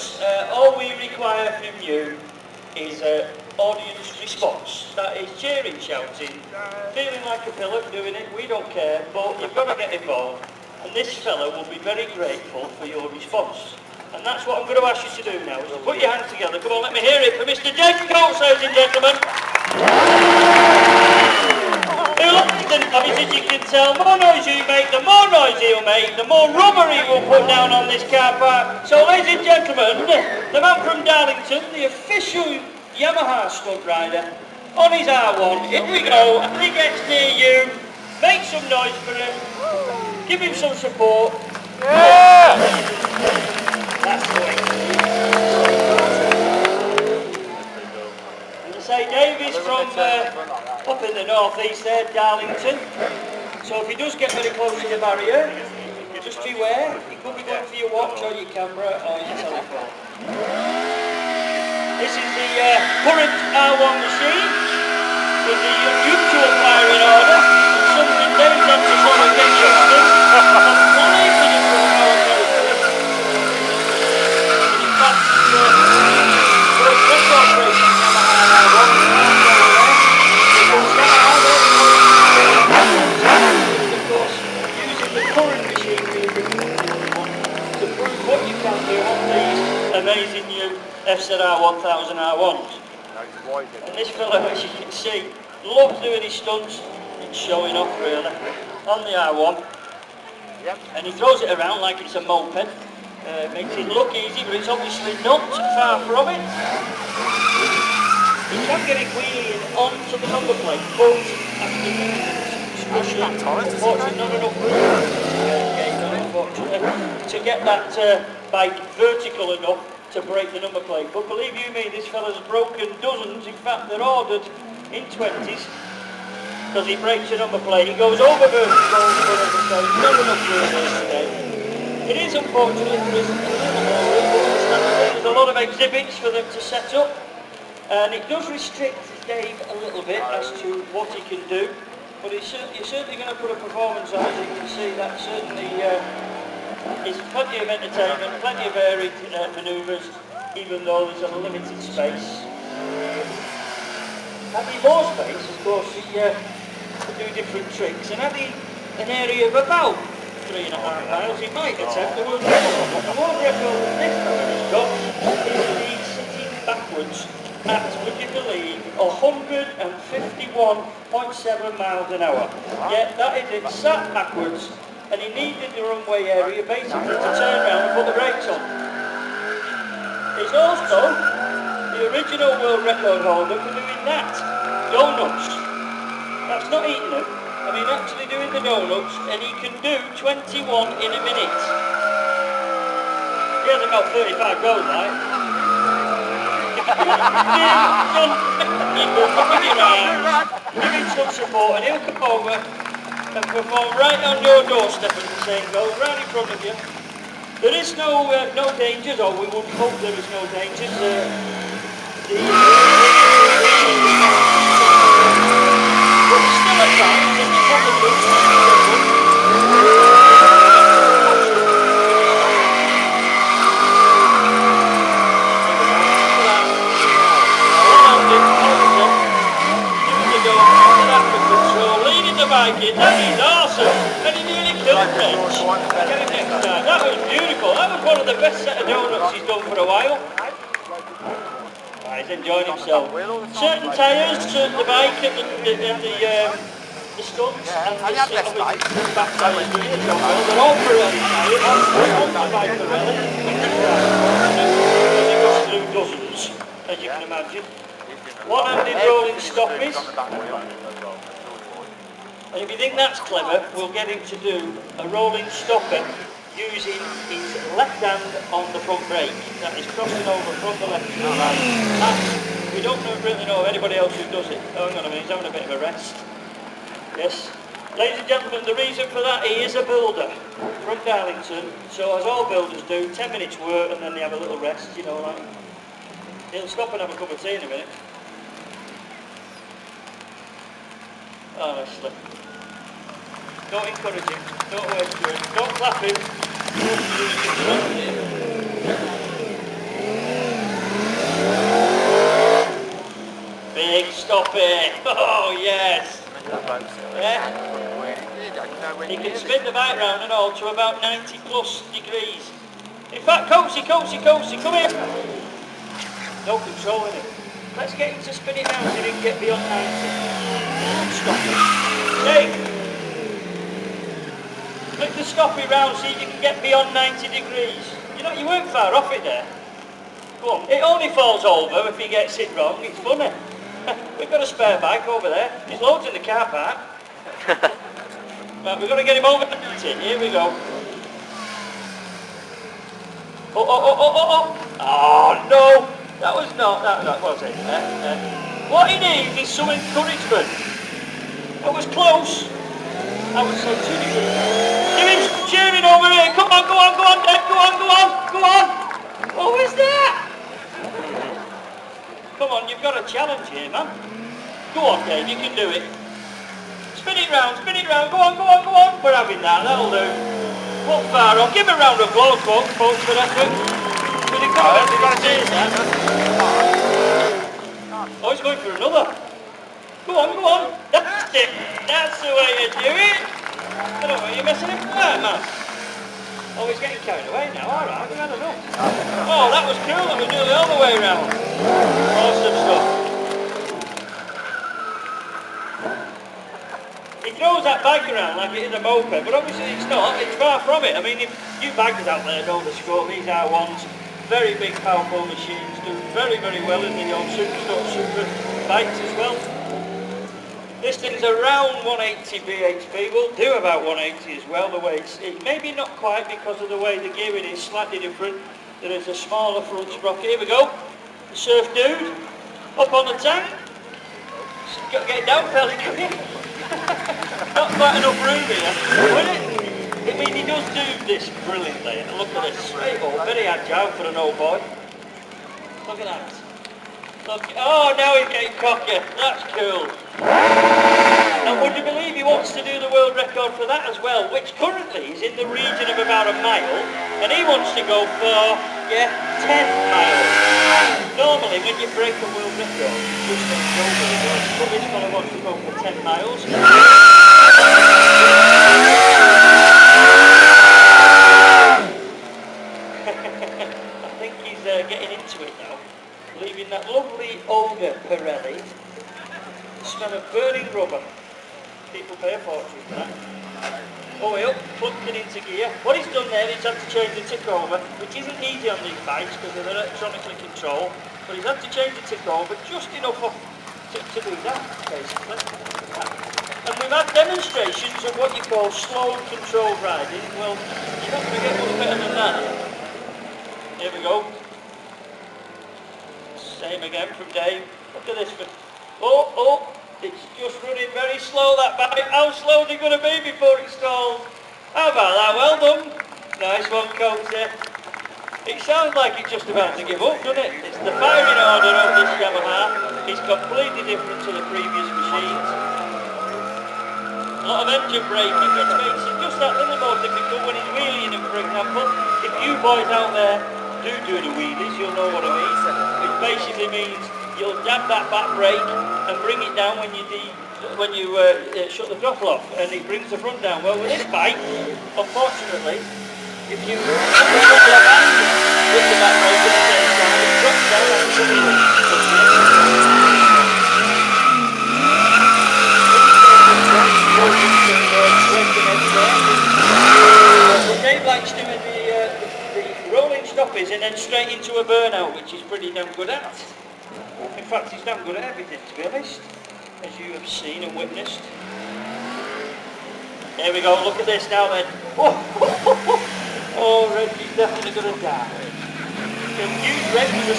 All we require from you is audience response. That is cheering, shouting, feeling like a pillar, doing it, we don't care, but you've got to get involved. And this fella will be very grateful for your response. And that's what I'm going to ask you to do now, is to put your hands together. Come on, let me hear it for Mr. Jack Coates, ladies and gentlemen. Who likes the noise, as you can tell, more noise you make, the more noise he'll make, the more rubber he will put down on this car park. So, ladies and gentlemen, the man from Darlington, the official Yamaha stunt rider, on his R1, here we go, and he gets near you, make some noise for him, give him some support. Yeah! That's the way. Say Dave is from up in the northeast there, Darlington. So if he does get very close to the barrier, just beware. He could be going for your watch or your camera or your telephone. This is the current R1 machine with the usual firing order. Something very tense to sort of get used to. In fact, amazing new FZR 1000 R1s. And this fellow, as you can see, loves doing his stunts. It's showing off really on the R1. Yep. And he throws it around like it's a moped. Makes it look easy, but it's obviously not far from it. You can get it wheeling onto the number plate, but unfortunately not enough room to get that bike vertical enough to break the number plate. But believe you me, this fella's broken dozens. In fact, they're ordered in 20s because he breaks the number plate. He goes over vertical, so there's not enough room there today. It is unfortunate there isn't a little more room, but there's a lot of exhibits for them to set up, and it does restrict Dave a little bit as to what he can do. But you're certainly going to put a performance on, as you can see. That certainly is plenty of entertainment, plenty of varied manoeuvres, even though there's a limited space. Having more space, of course, he could do different tricks, and having an area of about 3.5 miles, he might attempt the world record. The world record that this fella has got is the sitting backwards at, would you believe, 151.7 miles an hour. Yeah, that is it, sat backwards, and he needed the runway area basically to turn around and put the brakes on. He's also the original world record holder for doing that. Donuts. That's not eating them. I mean, actually doing the donuts, and he can do 21 in a minute. He hasn't got 35 goals, like. Give him some support, and he'll come over and perform right on your doorstep, as the saying goes, right in front of you. There is no dangers, or we would hope there is no dangers. But still at times, and you probably leading the bike in, that is awesome, and he nearly killed French. Get him next time. That was beautiful. That was one of the best set of donuts he's done for a while. He's enjoying himself. Certain tyres, the bike and the stunts and the back tyres doing the job well. They're all Pirelli tyres, on the bike Pirelli. Because he goes through dozens, as you can imagine. One-handed rolling stoppies. And if you think that's clever, we'll get him to do a rolling stopper using his left hand on the front brake. That is crossing over from the left to the right. And we don't really know of anybody else who does it. Oh, hang on a minute, he's having a bit of a rest. Yes. Ladies and gentlemen, the reason for that, he is a builder from Darlington. So as all builders do, 10 minutes work and then they have a little rest, you know, like. He'll stop and have a cup of tea in a minute. Honestly. Don't encourage him, don't wait for him, don't clap him. stop it. Oh, yes. Yeah. You can spin the bike round and all to about 90 plus degrees. In fact, Coatsy, come here. No control in it. Let's get him to spin it round so he can get beyond 90. Stop it. Hey! Click the stop it round so you can get beyond 90 degrees. You weren't far off it there. Go on. It only falls over if he gets it wrong. It's funny. We've got a spare bike over there. There's loads in the car park. Right, we've got to get him over 90. Here we go. Oh, no! That was not, that was it. What he needs is some encouragement. That was close. I would say 2 degrees. Give him some cheering over here. Come on, Dad. Go on. What was that? Come on, you've got a challenge here, man. Go on, Dave, you can do it. Spin it round. Go on. We're having that, that'll do. Not far off. Give him a round of applause, folks, for effort. But he could have got to say that. Oh, he's going for another. Go on. That's it. That's the way you do it. I don't know, you're messing him flat, man. Oh, he's getting carried away now. All right, we had enough. Oh, that was cool. That was nearly all the way round. Awesome stuff. He throws that bike around like it is a moped, but obviously it's not. It's far from it. I mean, if you bikers out there know the score, these are ones. Very big, powerful machines. Do very, very well in the old super bikes as well. This thing's around 180 bhp, will do about 180 as well, the way it's maybe not quite because of the way the gearing is slightly different. There is a smaller front sprocket. Here we go. The surf dude, up on the tank. Got to get it down fairly quick. Not quite enough room here. I mean, he does do this brilliantly. Look at this, straight up, very agile for an old boy. Look at that. Oh, now he's getting cocky. That's cool. And would you believe he wants to do the world record for that as well, which currently is in the region of about a mile, and he wants to go for, 10 miles. Normally, when you break a world record, you just get over the world, but this fellow wants to go for 10 miles. I think he's getting into it now. Leaving that lovely Olga Pirelli. The smell of burning rubber. People pay a fortune for that. Oh, way up, plunking into gear. What he's done there is had to change the tick over, which isn't easy on these bikes because they're electronically controlled, but he's had to change the tick over just enough to do that, basically. And we've had demonstrations of what you call slow controlled riding. Well, you're not going to get much better than that. Here we go. Same again from Dave. Look at this. Oh, it's just running very slow, that bike. How slow is it going to be before it stalls? How about that? Well done. Nice one, Coatsy. It sounds like it's just about to give up, doesn't it? It's the firing order of this Yamaha. It's completely different to the previous machines. A lot of engine braking, which makes it just that little more difficult when he's wheeling them, for example. If you boys out there do the wheelies, you'll know what I mean. It basically means you'll jab that back brake and bring it down when you shut the throttle off, and it brings the front down. Well, with this bike, unfortunately, if you put the throttle off and with the back brake at the same time, it drops down like a Dave likes doing the rolling stoppies and then straight into a burnout, which he's pretty damn good at. In fact, he's damn good at everything, to be honest, as you have seen and witnessed. There we go, look at this now then. Oh, Reggie's definitely going to die. Red